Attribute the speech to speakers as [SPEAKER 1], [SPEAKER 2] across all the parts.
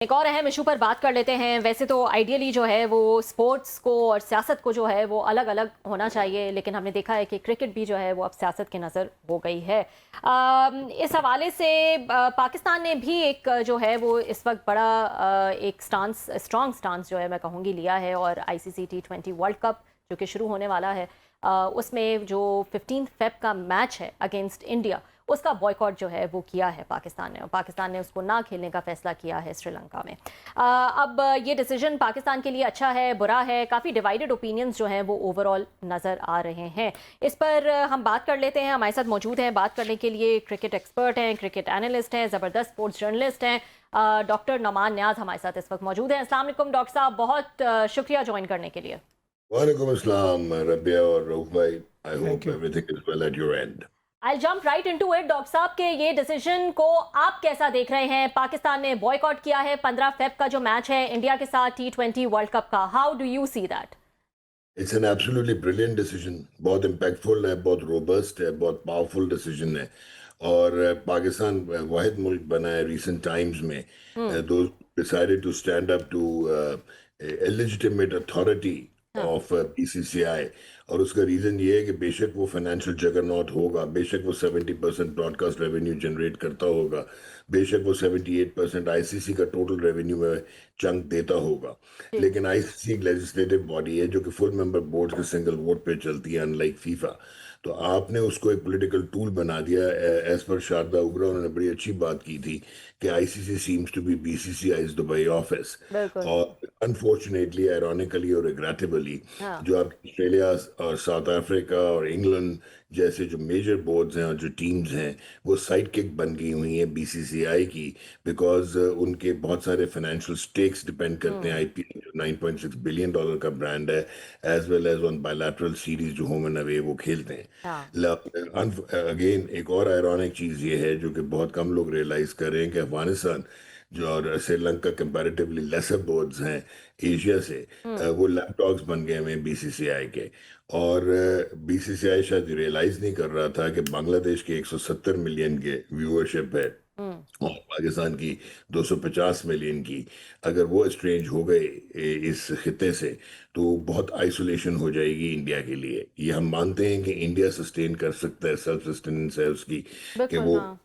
[SPEAKER 1] एक और अहम इशू पर बात कर लेते हैं। वैसे तो आइडियली जो है वो स्पोर्ट्स को और सियासत को जो है वो अलग अलग होना चाहिए, लेकिन हमने देखा है कि क्रिकेट भी जो है वो अब सियासत की नज़र हो गई है। इस हवाले से पाकिस्तान ने भी एक जो है वो इस वक्त बड़ा एक स्ट्रॉन्ग स्टांस जो है मैं कहूँगी लिया है, और ICC T20 वर्ल्ड कप जो कि शुरू होने वाला है उसमें जो 15 फेब का मैच है अगेंस्ट इंडिया, उसका बॉयकॉट जो है वो किया है पाकिस्तान ने, और पाकिस्तान ने उसको ना खेलने का फैसला किया है श्रीलंका में। अब ये डिसीजन पाकिस्तान के लिए अच्छा है बुरा है, काफ़ी डिवाइडेड ओपिनियंस जो हैं वो ओवरऑल नज़र आ रहे हैं। इस पर हम बात कर लेते हैं। हमारे साथ मौजूद हैं बात करने के लिए क्रिकेट एक्सपर्ट हैं, क्रिकेट एनालिस्ट हैं, ज़बरदस्त स्पोर्ट्स जर्नलिस्ट हैं, डॉक्टर नोमान न्याज हमारे साथ इस वक्त मौजूद हैं। अस्सलाम वालेकुम डॉक्टर साहब, बहुत शुक्रिया ज्वाइन करने के लिए।
[SPEAKER 2] वालेकुम अस्सलाम रबिया और रऊफ भाई। आई
[SPEAKER 3] thank
[SPEAKER 2] hope
[SPEAKER 3] you.
[SPEAKER 2] Everything is well at your and.
[SPEAKER 1] I jump right into it doctor साहब के ये डिसीजन को आप कैसा देख रहे हैं? पाकिस्तान ने बॉयकॉट किया है 15 फेब का जो मैच है इंडिया के साथ T20 वर्ल्ड कप का। How do you see that?
[SPEAKER 2] It's an absolutely brilliant decision. बहुत इम्पैक्टफुल है, बहुत रोबस्ट है, बहुत पावरफुल डिसीजन है। और पाकिस्तान वाहिद मुल्क बना है रिसेंट टाइम्स में
[SPEAKER 1] हम्म।
[SPEAKER 2] दो decided to stand up to illegitimate authority
[SPEAKER 1] हाँ।
[SPEAKER 2] Of BCCI। और उसका रीजन ये है कि बेशक वो फाइनेंशियल जगरनॉट होगा, बेशक वो 70% ब्रॉडकास्ट रेवेन्यू जनरेट करता होगा, बेशक वो 78% ICC का टोटल रेवेन्यू में चंक देता होगा,
[SPEAKER 1] जी।
[SPEAKER 2] लेकिन ICC एक लेजिस्लेटिव बॉडी है जो कि फुल मेंबर बोर्ड के सिंगल वोट पे चलती है, अनलाइक फीफा। तो आपने उसको एक पॉलिटिकल टूल बना दिया। एज पर शारदा उग्रा उन्होंने बड़ी अच्छी बात की थी कि ICC seems to be BCCI's Dubai office.
[SPEAKER 1] बिल्कुल।
[SPEAKER 2] और अनफॉर्चुनेटली, आयरॉनिकली और रिग्रेटेबली,
[SPEAKER 1] हाँ।
[SPEAKER 2] जो आप ऑस्ट्रेलिया और साउथ अफ्रीका और इंग्लैंड जैसे जो मेजर बोर्ड्स हैं और जो टीम्स हैं, वो साइड किक बन गई हुई हैं BCCI की, बिकॉज उनके बहुत सारे फाइनेंशियल स्टेक्स डिपेंड करते हैं
[SPEAKER 1] हम्म।
[SPEAKER 2] IPL जो $9.6 बिलियन का ब्रांड है, as well as on bilateral series जो होम एंड अवे वो खेलते हैं।
[SPEAKER 1] हाँ।
[SPEAKER 2] अगेन एक और आयरॉनिक चीज ये है जो कि बहुत कम लोग रियलाइज कर रहे हैं कि अफगानिस्तान जो और श्रीलंका कंपैरेटिवली लेसर बोर्ड्स हैं एशिया से,
[SPEAKER 1] हम्म।
[SPEAKER 2] वो लैपटॉप्स बन गए हैं BCCI के। और BCCI शायद रियलाइज नहीं कर रहा था कि बांग्लादेश के 170 मिलियन के व्यूअरशिप है
[SPEAKER 1] हम्म।
[SPEAKER 2] और पाकिस्तान की 250 मिलियन की। अगर वो स्ट्रेंज हो गए इस खिते से, तो बहुत आइसोलेशन हो जाएगी इंडिया के लिए। ये हम मानते हैं कि इंडिया सस्टेन कर सकता है, सेल्फ सस्टेनेंस है उसकी, कि
[SPEAKER 1] बिल्कुल।
[SPEAKER 2] वो
[SPEAKER 1] हाँ।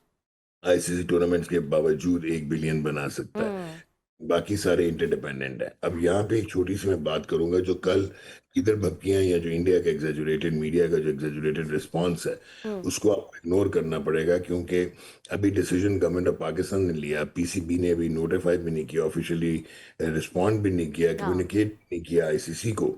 [SPEAKER 2] ICC टूर्नामेंट्स के बावजूद 1 बिलियन बना सकता है।
[SPEAKER 1] हम्म।
[SPEAKER 2] बाकी सारे इंटरडिपेंडेंट है। अब यहाँ पे एक छोटी सी मैं बात करूंगा जो कल इधर भपकियां या जो इंडिया का एग्जेजुरेटेड मीडिया का जो एग्जेजुरेटेड रिस्पांस है,
[SPEAKER 1] हम्म।
[SPEAKER 2] उसको आपको इग्नोर करना पड़ेगा, क्योंकि अभी डिसीजन गवर्नमेंट ऑफ पाकिस्तान ने लिया, PCB ने अभी नोटिफाई भी नहीं किया, ऑफिशियली रिस्पॉन्ड भी नहीं किया,
[SPEAKER 1] हाँ।
[SPEAKER 2] कम्युनिकेट नहीं किया ICC को।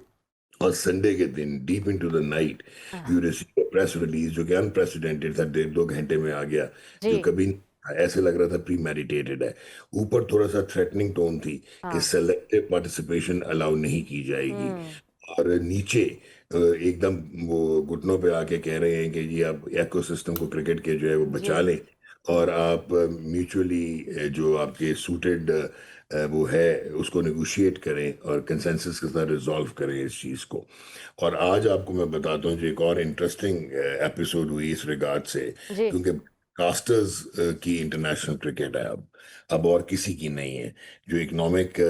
[SPEAKER 2] और संडे के दिन डीप इनटू द नाइट
[SPEAKER 1] हाँ।
[SPEAKER 2] यू रिसीव प्रेस रिलीज जो कि अनप्रेसिडेंटेड था, 1.5-2 घंटे में आ गया,
[SPEAKER 1] जी।
[SPEAKER 2] जो कभी नहीं था। ऐसे लग रहा था प्री मैडिटेटेड है। ऊपर थोड़ा सा थ्रेटनिंग टोन थी कि
[SPEAKER 1] हाँ।
[SPEAKER 2] सेलेक्टिव पार्टिसिपेशन अलाउ नहीं की जाएगी।
[SPEAKER 1] हम्म।
[SPEAKER 2] और नीचे एकदम वो घुटनों पे आके कह रहे हैं कि जी आप इकोसिस्टम को क्रिकेट के जो है वो
[SPEAKER 1] जी।
[SPEAKER 2] बचा लें, और आप म्यूचुअली जो आपके सूटेड वो है उसको नेगोशिएट करें और कंसेंसस के साथ रिजॉल्व करें इस चीज़ को। और आज आपको मैं बताता हूँ जो एक और इंटरेस्टिंग एपिसोड हुई इस रिगार्ड से,
[SPEAKER 1] जी।
[SPEAKER 2] क्योंकि कास्टर्स की इंटरनेशनल क्रिकेट है अब और किसी की नहीं है। जो इकोनॉमिक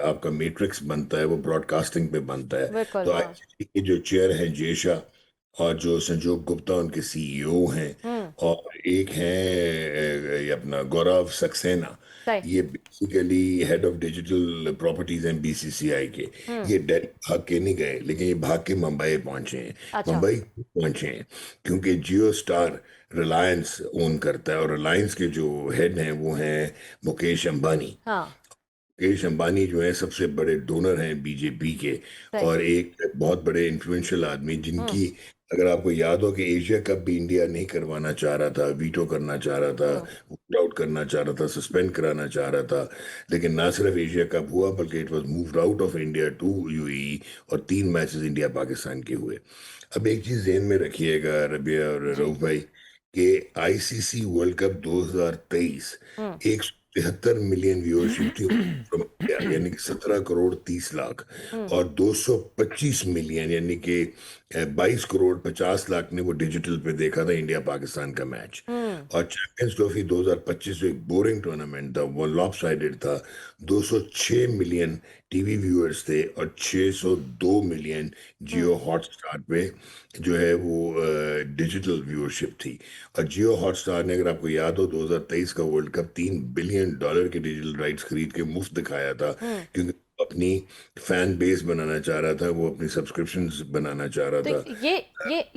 [SPEAKER 2] आपका मैट्रिक्स बनता है वो ब्रॉडकास्टिंग पे बनता है।
[SPEAKER 1] बिल्कुल।
[SPEAKER 2] तो
[SPEAKER 1] हाँ।
[SPEAKER 2] ICC के जो चेयर हैं जय शाह, और जो संजोग गुप्ता उनके CEO हैं,
[SPEAKER 1] हम्म।
[SPEAKER 2] और एक हैं ये अपना गौरव सक्सेना,
[SPEAKER 1] सही।
[SPEAKER 2] ये basically head of digital properties हैं BCCI के।
[SPEAKER 1] हम्म।
[SPEAKER 2] ये दिल्ली भाग के नहीं गए, लेकिन ये भाग के मुंबई पहुंचे हैं।
[SPEAKER 1] अच्छा।
[SPEAKER 2] मुंबई क्यों पहुंचे हैं? क्योंकि जियो स्टार रिलायंस ओन करता है, और रिलायंस के जो हेड हैं वो हैं मुकेश अंबानी।
[SPEAKER 1] हाँ।
[SPEAKER 2] मुकेश अंबानी जो है सबसे बड़े डोनर हैं बीजेपी के,
[SPEAKER 1] सही।
[SPEAKER 2] और एक बहुत बड़े इन्फ्लुएंशियल आदमी
[SPEAKER 1] हम्म।
[SPEAKER 2] जिनकी, अगर आपको याद हो कि एशिया कप भी इंडिया नहीं करवाना चाह रहा था, वीटो करना चाह रहा था,
[SPEAKER 1] हम्म।
[SPEAKER 2] वोट आउट करना चाह रहा था, सस्पेंड कराना चाह रहा था, लेकिन ना सिर्फ एशिया कप हुआ बल्कि it was moved out of India to UAE, और 3 मैचेस इंडिया पाकिस्तान के हुए। अब एक चीज ध्यान में रखिएगा रबिया और
[SPEAKER 1] जी।
[SPEAKER 2] रऊफ भाई, कि ICC वर्ल्ड कप 2023
[SPEAKER 1] हम्म।
[SPEAKER 2] 173 मिलियन व्यूअरशिप थी from India, यानी कि 17 करोड़ 30 लाख,
[SPEAKER 1] हम्म।
[SPEAKER 2] और 225 मिलियन यानी कि 22 करोड़ 50 लाख ने वो डिजिटल पे देखा था इंडिया पाकिस्तान का मैच। और चैंपियंस ट्रॉफी 2025 जो एक बोरिंग टूर्नामेंट था, वो लॉपसाइडेड था। 206 मिलियन टीवी व्यूअर्स थे और 602 मिलियन जियो
[SPEAKER 1] हम्म।
[SPEAKER 2] हॉटस्टार पे जो है वो डिजिटल व्यूअरशिप थी। और जियो हॉटस्टार ने, अगर आपको याद हो, 2023 का वर्ल्ड कप $3 बिलियन के डिजिटल राइट्स खरीद के मुफ्त दिखाया था,
[SPEAKER 1] हम्म।
[SPEAKER 2] क्योंकि वो अपनी फैन बेस बनाना चाह रहा था, वो अपनी सब्सक्रिप्शंस बनाना चाह रहा
[SPEAKER 1] तो
[SPEAKER 2] था।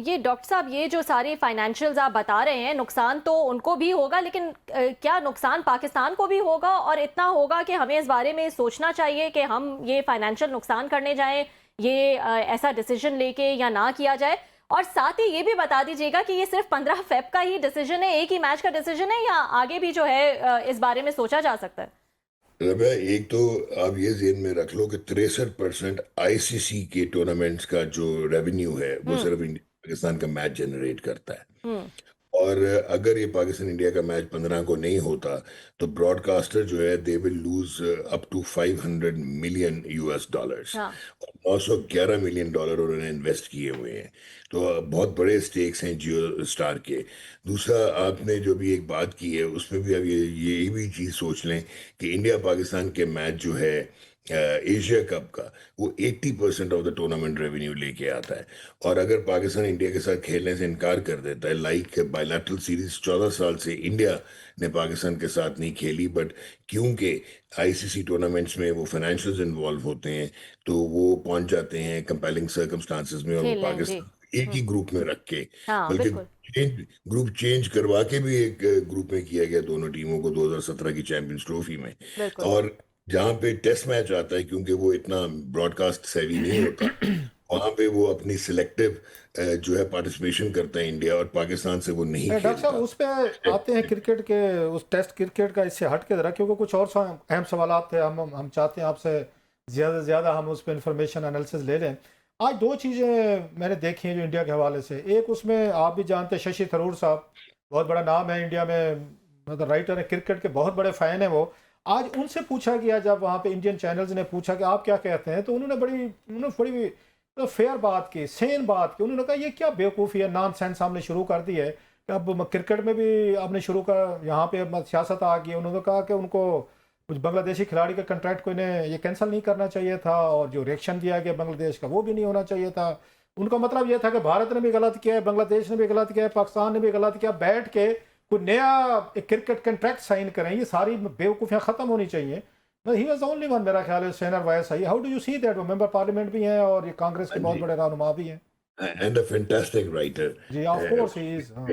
[SPEAKER 1] ये डॉक्टर साहब, ये जो सारे फाइनेंशियल्स आप बता रहे हैं, नुकसान तो उनको भी होगा, लेकिन क्या नुकसान पाकिस्तान को भी होगा? और इतना होगा कि हमें इस बारे में सोचना चाहिए कि हम ये फाइनेंशियल नुकसान करने जाएं, ये ऐसा डिसीजन लेके, या ना किया जाए? और साथ ही ये भी बता दीजिएगा कि ये सिर्फ 15 फेब का ही डिसीजन है, एक ही मैच का डिसीजन है, या आगे भी जो है इस बारे में सोचा जा सकता है?
[SPEAKER 2] रबिया, एक तो आप ये जेहन में रख लो कि 63% आईसीसी के टूर्नामेंट्स का जो रेवेन्यू है वो
[SPEAKER 1] हम्म।
[SPEAKER 2] सिर्फ इंडिया पाकिस्तान का मैच जनरेट करता है।
[SPEAKER 1] हम्म।
[SPEAKER 2] और अगर ये पाकिस्तान इंडिया का मैच 15 को नहीं होता, तो ब्रॉडकास्टर जो है they will lose up to 500 million US dollars.
[SPEAKER 1] हाँ।
[SPEAKER 2] और $911 मिलियन उन्होंने इन्वेस्ट किए हुए हैं। तो बहुत बड़े स्टेक्स हैं जियो स्टार के। दूसरा, आपने जो भी एक बात की है उसमें भी आप ये भी चीज़ सोच लें कि इंडिया पाकिस्तान के मैच जो है एशिया कप का, वो 80% ऑफ द टूर्नामेंट रेवेन्यू लेके आता है। और अगर पाकिस्तान इंडिया के साथ खेलने से इनकार कर देता है, लाइक बायलैटरल सीरीज 14 साल से इंडिया ने पाकिस्तान के साथ नहीं खेली, बट क्योंकि आईसीसी टूर्नामेंट्स में वो फाइनेंशियल्स इन्वॉल्व होते हैं, तो वो पहुंच जाते हैं कंपेलिंग सर्कमस्टांसेस में, और वो
[SPEAKER 1] खेल लें जी।
[SPEAKER 2] पाकिस्तान एक ही ग्रुप में रख के,
[SPEAKER 1] हाँ,
[SPEAKER 2] बल्कि
[SPEAKER 1] बिल्कुल।
[SPEAKER 2] ग्रुप चेंज करवा के भी एक ग्रुप में किया गया दोनों टीमों को 2017 की चैंपियंस ट्रॉफी में।
[SPEAKER 1] बिल्कुल।
[SPEAKER 2] और जहाँ पे टेस्ट मैच आता है, क्योंकि वो इतना ब्रॉडकास्ट सेवी नहीं होता, वहां पे वो अपनी सिलेक्टिव जो है पार्टिसिपेशन करता है इंडिया, और पाकिस्तान से वो नहीं
[SPEAKER 3] डॉक्टर साहब,
[SPEAKER 2] खेलता।
[SPEAKER 3] उस पे आते हैं क्रिकेट के, उस टेस्ट क्रिकेट का इससे हट के जरा, क्योंकि कुछ और अहम सवाल थे, हम चाहते हैं आपसे ज़्यादा से ज़्यादा हम उस पर इंफॉर्मेशन एनालिसिस ले लें। आज दो चीज़ें मैंने देखी हैं जो इंडिया के हवाले से। एक, उसमें आप भी जानते हैं शशि थरूर साहब, बहुत बड़ा नाम है इंडिया में, मतलब राइटर है, क्रिकेट के बहुत बड़े फ़ैन हैं वो। आज उनसे पूछा गया, जब वहाँ पे इंडियन चैनल्स ने पूछा कि आप क्या कहते हैं, तो उन्होंने बड़ी तो फेयर बात की, सेन बात की। उन्होंने कहा ये क्या बेवकूफ़ी है, नॉन सेंस हमने शुरू कर दी है कि अब क्रिकेट में भी आपने शुरू कर, यहाँ पे अब सियासत आ गई है। उन्होंने कहा कि उनको कुछ बांग्लादेशी खिलाड़ी का कंट्रैक्ट को इन्हें ये कैंसिल नहीं करना चाहिए था, और जो रिएक्शन दिया गया बांग्लादेश का वो भी नहीं होना चाहिए था। उनका मतलब ये था कि भारत ने भी गलत किया है, बांग्लादेश ने भी गलत किया है, पाकिस्तान ने भी गलत किया, बैठ के कोई नया एक क्रिकेट कंट्रैक्ट साइन करें। ये सारी बेवकूफ़ियाँ ख़त्म होनी चाहिए। ही वॉज ओनली वन, मेरा ख्याल है, सेनर वायस है। How do you see that? वो मेंबर पार्लियामेंट भी हैं और ये कांग्रेस के
[SPEAKER 2] हाँ
[SPEAKER 3] बहुत
[SPEAKER 2] जी,
[SPEAKER 3] बड़े रहनुमा भी हैं।
[SPEAKER 2] And a fantastic writer.
[SPEAKER 3] जी, ऑफ कोर्स ही इज। हाँ।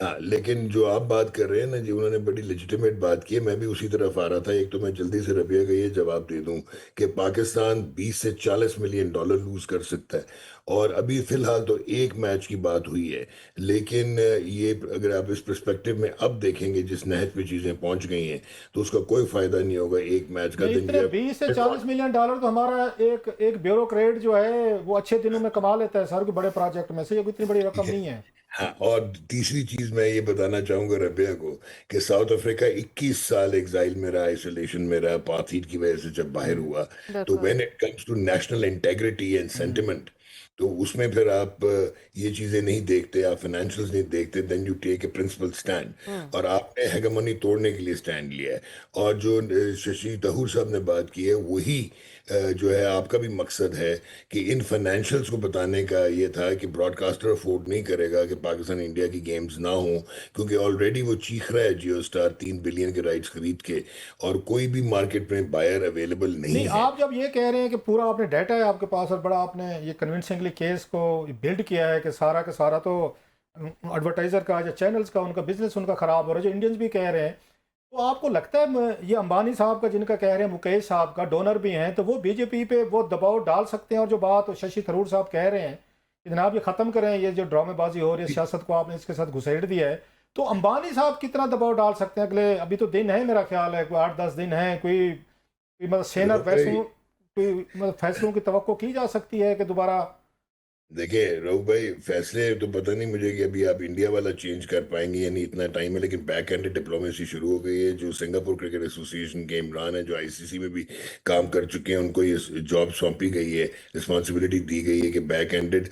[SPEAKER 2] हाँ, लेकिन जो आप बात कर रहे हैं ना जी, उन्होंने बड़ी लेजिटिमेट बात की है। मैं भी उसी तरफ आ रहा था। एक तो मैं जल्दी से रबिया का ये जवाब दे दूं कि पाकिस्तान 20 से $40 मिलियन लूज कर सकता है। और अभी फिलहाल तो एक मैच की बात हुई है, लेकिन ये अगर आप इस पर्सपेक्टिव में अब देखेंगे जिस नहज पे चीजें पहुंच गई हैं, तो उसका कोई फायदा नहीं होगा एक मैच का।
[SPEAKER 3] नहीं,
[SPEAKER 2] दिन
[SPEAKER 3] इतने 20 से 40 मिलियन डॉलर तो हमारा एक एक ब्यूरोक्रेट जो है वो अच्छे दिनों में कमा लेता है सर, के बड़े प्रोजेक्ट में से। ये कोई इतनी बड़ी रकम नहीं है।
[SPEAKER 2] हाँ, और तीसरी चीज मैं ये बताना चाहूंगा रबिया को कि साउथ अफ्रीका 21 साल एग्जाइल में रहा, आइसोलेशन में रहा, अपार्थाइड की वजह से जब बाहर
[SPEAKER 3] हम्म।
[SPEAKER 2] हुआ। तो
[SPEAKER 1] बिल्कुल।
[SPEAKER 2] When it comes to national integrity and
[SPEAKER 3] hmm.
[SPEAKER 2] Sentiment, तो उसमें फिर आप ये चीजें नहीं देखते, आप फाइनेंशियल्स नहीं देखते, then you take a principle stand.
[SPEAKER 1] Hmm.
[SPEAKER 2] और आपने हेगेमनी तोड़ने के लिए स्टैंड लिया है। और जो शशि तहूर साहब ने बात की है, वही जो है आपका भी मकसद है कि इन फाइनेंशियल्स को बताने का ये था कि ब्रॉडकास्टर अफोर्ड नहीं करेगा कि पाकिस्तान इंडिया की गेम्स ना हो, क्योंकि ऑलरेडी वो चीख रहा है जियो स्टार 3 बिलियन के राइट्स खरीद के, और कोई भी मार्केट में बायर अवेलेबल
[SPEAKER 3] नहीं,
[SPEAKER 2] नहीं है।
[SPEAKER 3] आप जब ये कह रहे हैं कि पूरा आपने डाटा है आपके पास और बड़ा आपने ये कन्विंसिंगली केस को बिल्ड किया है कि सारा का सारा तो एडवर्टाइजर का या चैनल्स का उनका बिजनेस उनका खराब हो रहा है, जो इंडियंस भी कह रहे हैं, तो आपको लगता है ये अंबानी साहब का, जिनका कह रहे हैं मुकेश साहब का डोनर भी हैं, तो वो बीजेपी पे वो दबाव डाल सकते हैं? और जो बात शशि थरूर साहब कह रहे हैं कि जनाब ये ख़त्म करें, ये जो ड्रामेबाजी हो रही है, सियासत को आपने इसके साथ घुसेड़ दिया है, तो अंबानी साहब कितना दबाव डाल सकते हैं? अगले अभी तो दिन है, मेरा ख्याल है कोई 8-10 दिन है, कोई मतलब सेनर फैसलों, कोई मतलब फैसलों की तवक्को की जा सकती है कि दोबारा
[SPEAKER 2] देखिए रघु भाई, फैसले तो पता नहीं मुझे कि अभी आप इंडिया वाला चेंज कर पाएंगे या नहीं, इतना टाइम है, लेकिन बैक एंड डिप्लोमेसी शुरू हो गई है। जो सिंगापुर क्रिकेट एसोसिएशन के इमरान है, जो आईसीसी में भी काम कर चुके हैं, उनको ये जॉब सौंपी गई है, रिस्पॉन्सिबिलिटी दी गई है कि बैक एंडेड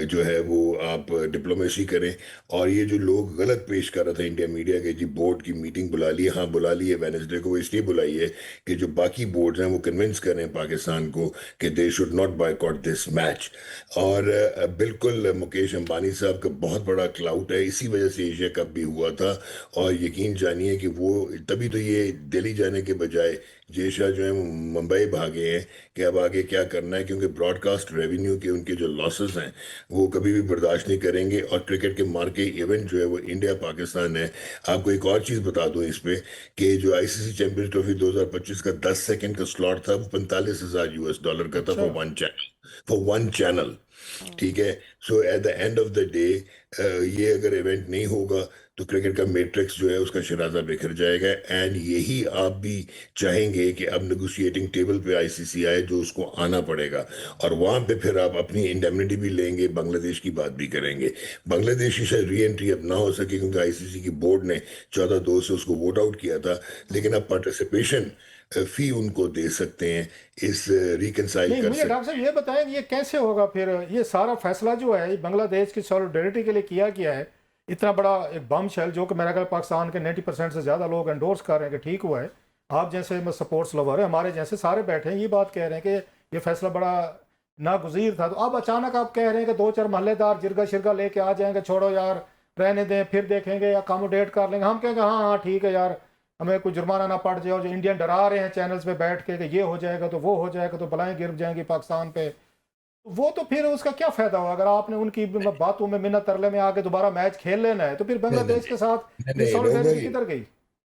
[SPEAKER 2] जो है वो आप डिप्लोमेसी करें। और ये जो लोग गलत पेश कर रहा था इंडिया मीडिया के, जी बोर्ड की मीटिंग बुला ली है, हाँ बुला ली है वेनेसडे को, वो इसलिए बुलाई है कि जो बाकी बोर्ड हैं वो कन्विंस करें पाकिस्तान को कि they should not boycott this match. और बिल्कुल मुकेश अंबानी साहब का बहुत बड़ा क्लाउट है, इसी वजह से एशिया कप भी हुआ था। और यकीन जानिए कि वो तभी तो ये दिल्ली जाने के बजाय जय शाह जो है वो मुंबई भागे हैं कि अब आगे क्या करना है, क्योंकि ब्रॉडकास्ट रेवेन्यू के उनके जो लॉसेस हैं वो कभी भी बर्दाश्त नहीं करेंगे। और क्रिकेट के मार्के इवेंट जो है वो इंडिया पाकिस्तान है। आपको एक और चीज़ बता दूं इस पे, कि जो आईसीसी चैंपियंस ट्रॉफी 2025 का 10 सेकंड का स्लॉट था, वो $45,000 का था
[SPEAKER 3] अच्छा।
[SPEAKER 2] For one channel. ठीक है। So at the end of the day ये अगर इवेंट नहीं होगा तो क्रिकेट का मैट्रिक्स जो है उसका शराजा बिखर जाएगा। एंड यही आप भी चाहेंगे कि अब नेगोशिएटिंग टेबल पे आईसीसी आए, जो उसको आना पड़ेगा। और वहां पे फिर आप अपनी इंडेमनिटी भी लेंगे, बांग्लादेश की बात भी करेंगे। बांग्लादेश की शायद री एंट्री अब ना हो सके, क्योंकि आईसीसी की बोर्ड ने 14-2 से उसको वोट आउट किया था। लेकिन अब पार्टिसिपेशन फी उनको दे सकते हैं, इस रिकनसाइल
[SPEAKER 3] नहीं,
[SPEAKER 2] कर
[SPEAKER 3] मुझे डॉक्टर
[SPEAKER 2] सकते
[SPEAKER 3] साहब ये बताएं कि ये कैसे होगा फिर। ये सारा फैसला जो है ये बांग्लादेश की सॉलिडेरिटी के लिए किया गया है। इतना बड़ा एक बम शेल जो कि मेरा ख्याल पाकिस्तान के 90% से ज़्यादा लोग एंडोर्स कर रहे हैं कि ठीक हुआ है। आप जैसे स्पोर्ट्स लवर है, हमारे जैसे सारे बैठे हैं, ये बात कह रहे हैं कि ये फैसला बड़ा नागुज़ीर था। तो अब अचानक आप कह रहे हैं कि 2-4 महल्लेदार जिरगा शिरगा लेके आ जाएंगे, छोड़ो यार रहने दें, फिर देखेंगे, अकोमोडेट कर लेंगे। हम कहेंगे हाँ हाँ ठीक है यार, हमें कोई जुर्माना ना पड़ जाए। और जो इंडियन डरा रहे हैं चैनल्स पे बैठ के कि ये हो जाएगा तो वो हो जाएगा, तो बलाएं गिर जाएंगी पाकिस्तान पे, तो वो तो फिर उसका क्या फायदा हुआ। अगर आपने उनकी बातों में मिन्नत तरले में आके दोबारा मैच खेल लेना है, तो फिर
[SPEAKER 2] नहीं नहीं
[SPEAKER 3] बांग्लादेश के साथ
[SPEAKER 2] नहीं
[SPEAKER 3] ये
[SPEAKER 2] नहीं रघु
[SPEAKER 3] सॉलिडेरिटी
[SPEAKER 2] भाई,
[SPEAKER 3] किधर गई।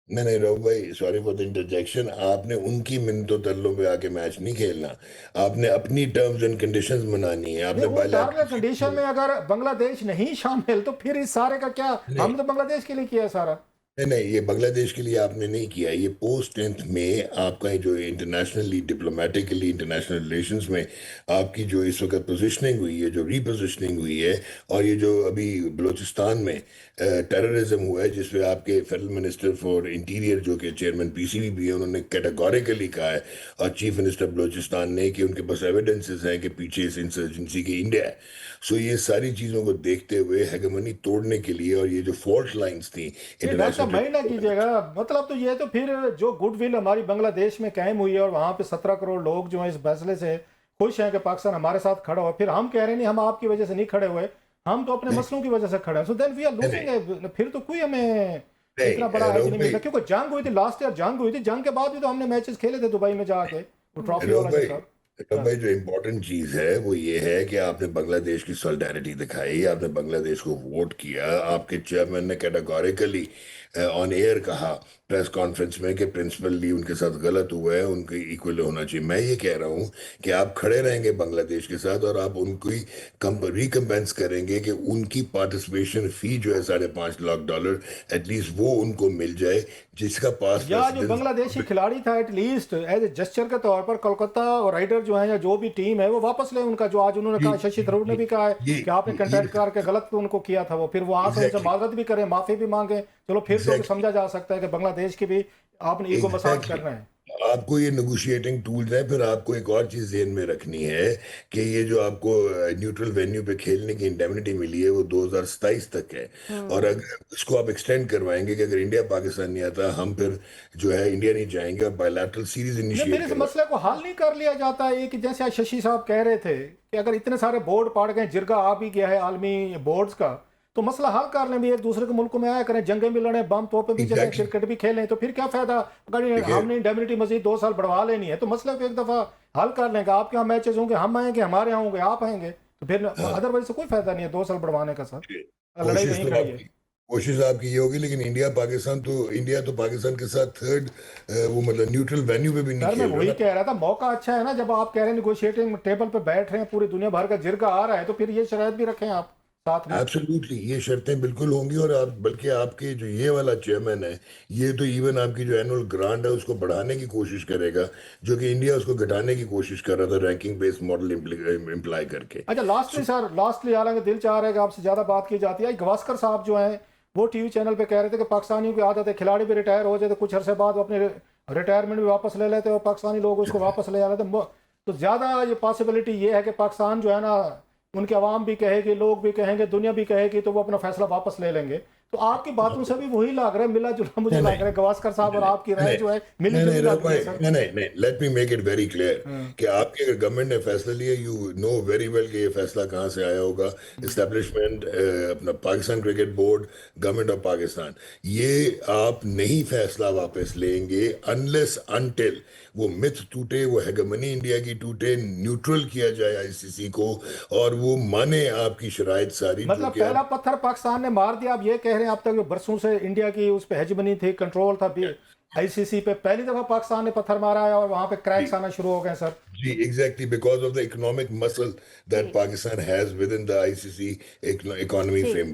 [SPEAKER 2] नहीं नहीं रघु भाई, सॉरी फॉर द इंटरजेक्शन। आपने उनकी मिन्नतों तरलों पे आके मैच नहीं खेलना। आपने अपनी टर्म्स एंड कंडीशंस बनानी है,
[SPEAKER 3] नहीं,
[SPEAKER 2] आपने
[SPEAKER 3] वो टर्म एंड कंडीशन में
[SPEAKER 2] बायलैटरल।
[SPEAKER 3] अगर बांग्लादेश नहीं शामिल तो फिर इस सारे का क्या।
[SPEAKER 2] नहीं
[SPEAKER 3] हम तो बांग्लादेश के लिए किया है सारा।
[SPEAKER 2] नहीं नहीं, ये बांग्लादेश के लिए आपने नहीं किया। ये पोस्ट 10th में आपका ये जो इंटरनेशनली डिप्लोमेटिकली इंटरनेशनल रिलेशंस में आपकी जो इस वक्त पोजीशनिंग हुई है, जो रीपोजिशनिंग हुई है, और ये जो अभी बलूचिस्तान में टेररिज्म हुआ है, जिसमें आपके फेडरल मिनिस्टर फॉर इंटीरियर जो कि चेयरमैन पीसीबी भी है, उन्होंने कैटेगोरिकली कहा है, और चीफ मिनिस्टर बलूचिस्तान ने, कि उनके पास एविडेंसेस हैं कि पीछे इस इंसर्जेंसी की इंडिया है। सो ये सारी चीज़ों को देखते हुए हेगेमनी तोड़ने के लिए, और ये जो फॉल्ट लाइंस थी
[SPEAKER 3] नहीं डॉक्टर साहब,
[SPEAKER 2] इंटरनेशनल
[SPEAKER 3] मैं ना
[SPEAKER 2] क्रिकेट।
[SPEAKER 3] कीजिएगा, मतलब तो ये तो फिर जो गुडविल हमारी बांग्लादेश में कायम हुई है और वहाँ पे 17 करोड़ लोग जो हैं इस फैसले से खुश हैं कि पाकिस्तान हमारे साथ खड़ा हुआ, फिर हम कह रहे हैं नहीं हम आपकी वजह से नहीं खड़े हुए, हम तो अपने
[SPEAKER 2] नहीं
[SPEAKER 3] मसलों की वजह से खड़े हैं, सो देन वी आर
[SPEAKER 2] नहीं
[SPEAKER 3] लूजिंग। फिर तो कोई हमें
[SPEAKER 2] नहीं
[SPEAKER 3] इतना बड़ा एज
[SPEAKER 2] रोक
[SPEAKER 3] नहीं
[SPEAKER 2] भाई,
[SPEAKER 3] मिलता, क्योंकि जंग हुई थी लास्ट ईयर, जंग हुई थी, जंग के बाद भी तो हमने मैचेस खेले थे दुबई में जाके, वो ट्रॉफी
[SPEAKER 2] रोक
[SPEAKER 3] वाला जो
[SPEAKER 2] भाई,
[SPEAKER 3] था।
[SPEAKER 2] रोक
[SPEAKER 3] हाँ।
[SPEAKER 2] भाई, जो इम्पोर्टेंट चीज है वो ये है कि आपने बांग्लादेश की सॉलिडारिटी दिखाई, आपने बांग्लादेश को वोट किया। आपके चेयरमैन ने कैटेगोरिकली ऑन एयर कहा प्रेस कॉन्फ्रेंस में कि प्रिंसिपली उनके साथ गलत हुआ है, उनके इक्वल होना चाहिए। मैं ये कह रहा हूँ कि आप खड़े रहेंगे बांग्लादेश के साथ, और आप उनको रिकम्पेंस करेंगे कि उनकी पार्टिसिपेशन फी जो है $5.5 लाख, एटलीस्ट वो उनको मिल जाए, जिसका पास
[SPEAKER 3] या जो
[SPEAKER 2] प्रेसिडेंस।
[SPEAKER 3] बांग्लादेशी खिलाड़ी था एटलीस्ट एज ए जेस्चर के तौर पर कोलकाता और राइडर जो है या जो भी टीम है वो वापस ले उनका, जो आज उन्होंने
[SPEAKER 2] ये
[SPEAKER 3] कहा, शशि थरूर ने भी कहा है
[SPEAKER 2] ये
[SPEAKER 3] कि आपने कंटेक्ट करके गलत उनको किया था, वो फिर वहां से उनसे
[SPEAKER 2] एग्जैक्टली
[SPEAKER 3] माजरत भी करें, माफी भी मांगे, चलो फिर तो
[SPEAKER 2] एग्जैक्टली
[SPEAKER 3] समझा जा सकता है कि बांग्लादेश की भी आपने ईगो मसाज
[SPEAKER 2] एग्जैक्टली
[SPEAKER 3] करना है।
[SPEAKER 2] आपको ये नेगोशिएटिंग टूल्स हैं। फिर आपको एक और चीज ध्यान में रखनी है कि ये जो आपको न्यूट्रल वेन्यू पे खेलने की इंडेमनिटी मिली है वो 2027 तक है। और
[SPEAKER 1] हम्म।
[SPEAKER 2] अगर इसको आप एक्सटेंड करवाएंगे कि अगर इंडिया पाकिस्तान नहीं आता, हम फिर जो है इंडिया नहीं जाएंगे और बायलैटरल सीरीज
[SPEAKER 3] नहीं, फिर
[SPEAKER 2] इनिशिएट
[SPEAKER 3] इस
[SPEAKER 2] करवा।
[SPEAKER 3] मसले को हल नहीं कर लिया जाता है कि जैसे आज शशि साहब कह रहे थे कि अगर इतने सारे बोर्ड पड़ गए, जिरगा आ भी गया है आलमी बोर्ड्स का, तो मसला हल कर लें भी, एक दूसरे के मुल्कों में आया करें, जंगें भी लड़ें, बम तोपें भी चलें,
[SPEAKER 2] एग्जैक्टली
[SPEAKER 3] क्रिकेट भी खेलें, तो फिर क्या फायदा। अगर
[SPEAKER 2] ठीक है।
[SPEAKER 3] हमने इंडेमनिटी मजीद 2 साल बढ़वा लेनी है तो मसले को एक दफ़ा हल कर लेंगे। आपके यहाँ मैचेस होंगे, हम आएंगे, हमारे यहाँ होंगे, आप आएंगे, तो फिर
[SPEAKER 2] हाँ,
[SPEAKER 3] अदरवाइज से कोई फायदा नहीं है 2 साल बढ़वाने का सर।
[SPEAKER 2] ठीक है।
[SPEAKER 3] लड़ाई
[SPEAKER 2] कोशिश
[SPEAKER 3] वहीं
[SPEAKER 2] तो
[SPEAKER 3] खड़ी है।
[SPEAKER 2] आपकी कोशिश आपकी ये होगी, लेकिन इंडिया तो पाकिस्तान के साथ थर्ड, वो मतलब न्यूट्रल वेन्यू पे भी नहीं
[SPEAKER 3] सर मैं
[SPEAKER 2] खेल रहा
[SPEAKER 3] वही
[SPEAKER 2] ना।
[SPEAKER 3] कह रहा था, मौका अच्छा है ना, जब आप कह रहे हैं निगोशिएटिंग टेबल पे बैठ रहे हैं, पूरी दुनिया भर का जिरगा आ रहा है, तो फिर ये शरायत भी रखें आप साथ में।
[SPEAKER 2] एब्सोल्युटली, ये शर्तें बिल्कुल होंगी। और आप बल्कि आपके जो ये वाला चेयरमैन है, ये तो इवन आपकी जो एनुअल ग्रांट है उसको बढ़ाने की कोशिश करेगा, जो कि इंडिया उसको घटाने की कोशिश कर रहा था रैंकिंग बेस्ड मॉडल इम्प्लाई करके।
[SPEAKER 3] अच्छा, लास्टली सर, लास्टली, हालांकि दिल चाह रहा है कि आपसे ज़्यादा बात की जाती है, गावस्कर साहब जो हैं वो टीवी चैनल पे कह रहे थे कि पाकिस्तानियों की आदत है, खिलाड़ी भी रिटायर हो जाए तो कुछ अरसे बाद वो अपने रिटायरमेंट भी वापस ले लेते हैं और पाकिस्तानी लोग उसको वापस ले आ रहे थे। तो ज़्यादा ये पॉसिबिलिटी ये है कि पाकिस्तान जो है ना, उनके अवाम भी कहेगी, लोग भी कहेंगे, दुनिया भी कहेगी, तो वो अपना फैसला वापस ले लेंगे। तो आपकी बातों से भी वही लग रहा है, मिला जुला मुझे
[SPEAKER 2] नहीं
[SPEAKER 3] लग
[SPEAKER 2] नहीं
[SPEAKER 3] रहा है, गावस्कर साहब और आपकी राय
[SPEAKER 2] नहीं
[SPEAKER 3] जो है मिली
[SPEAKER 2] नहीं
[SPEAKER 3] जुली
[SPEAKER 2] नहीं
[SPEAKER 3] लग रही है सर।
[SPEAKER 2] नहीं नहीं नहीं, let me make it very clear
[SPEAKER 3] hmm,
[SPEAKER 2] कि आपकी अगर गवर्नमेंट ने फैसला लिया, यू नो वेरी वेल कि ये फैसला कहाँ से आया होगा। इस्टेब्लिशमेंट, अपना Pakistan cricket board, government of Pakistan. ये आप नहीं फैसला वापस लेंगे अनलेस अनटिल वो मिथ टूटे, वो हेगमनी इंडिया की टूटे, न्यूट्रल किया जाए आईसीसी को, और वो माने आपकी शराइत सारी जो
[SPEAKER 3] मतलब
[SPEAKER 2] कि
[SPEAKER 3] पहला
[SPEAKER 2] आप।
[SPEAKER 3] पत्थर पाकिस्तान ने मार दिया, आप ये कह रहे हैं? अब तक जो बरसों से इंडिया की उस पर हेजमनी थी, कंट्रोल था आईसीसी पे, पहली दफा पाकिस्तान ने पत्थर मारा है और वहां पे क्रैक्स आना शुरू हो गए सर।
[SPEAKER 2] जी exactly, because of the economic muscle that
[SPEAKER 1] जी
[SPEAKER 2] Pakistan has within the ICC economy
[SPEAKER 1] जी
[SPEAKER 2] फ्रेम।